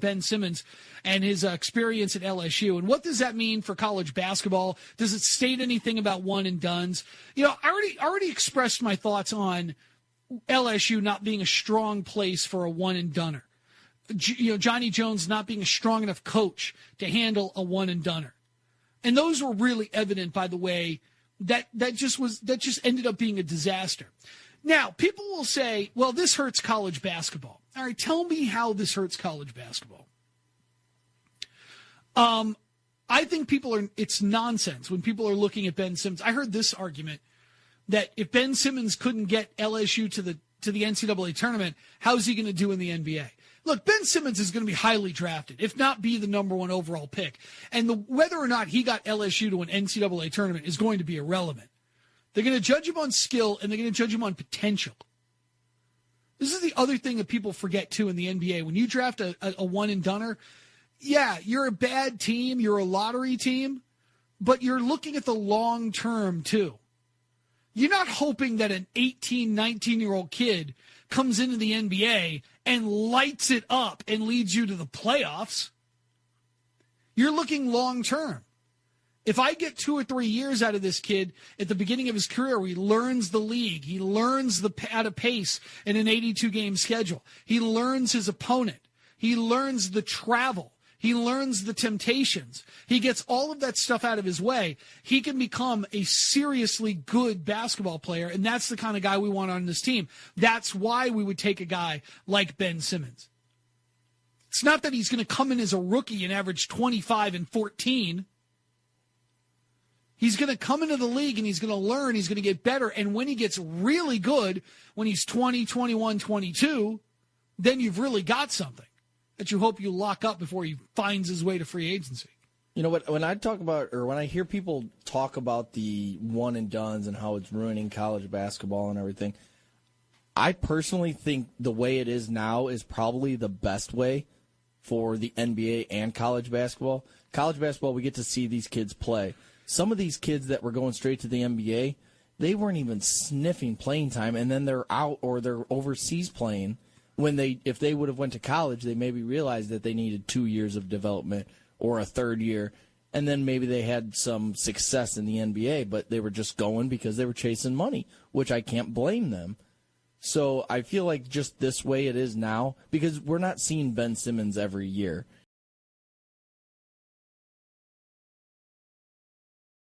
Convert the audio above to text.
Ben Simmons and his experience at LSU. And what does that mean for college basketball? Does it state anything about one and dones? I already expressed my thoughts on LSU not being a strong place for a one and doner. Johnny Jones not being a strong enough coach to handle a one and doner. And those were really evident, by the way, that just ended up being a disaster. Now, people will say, well, this hurts college basketball. All right, tell me how this hurts college basketball. I think it's nonsense when people are looking at Ben Simmons. I heard this argument that if Ben Simmons couldn't get LSU to the NCAA tournament, how's he going to do in the NBA? Look, Ben Simmons is going to be highly drafted, if not be the number one overall pick. And whether or not he got LSU to an NCAA tournament is going to be irrelevant. They're going to judge him on skill, and they're going to judge him on potential. This is the other thing that people forget, too, in the NBA. When you draft a one-and-doner, yeah, you're a bad team, you're a lottery team, but you're looking at the long term, too. You're not hoping that an 18, 19-year-old kid comes into the NBA and lights it up and leads you to the playoffs. You're looking long term. If I get 2 or 3 years out of this kid at the beginning of his career where he learns the league, he learns how to pace in an 82-game schedule, he learns his opponent, he learns the travel, he learns the temptations, he gets all of that stuff out of his way, he can become a seriously good basketball player, and that's the kind of guy we want on this team. That's why we would take a guy like Ben Simmons. It's not that he's going to come in as a rookie and average 25 and 14. He's going to come into the league and he's going to learn, he's going to get better, and when he gets really good, when he's 20, 21, 22, then you've really got something that you hope you lock up before he finds his way to free agency. You know what? When I talk about, or when I hear people talk about the one and dones and how it's ruining college basketball and everything, I personally think the way it is now is probably the best way for the NBA and college basketball. College basketball, we get to see these kids play. Some of these kids that were going straight to the NBA, they weren't even sniffing playing time, and then they're out or they're overseas playing. If they would have went to college, they maybe realized that they needed 2 years of development or a third year, and then maybe they had some success in the NBA, but they were just going because they were chasing money, which I can't blame them. So I feel like just this way it is now, because we're not seeing Ben Simmons every year.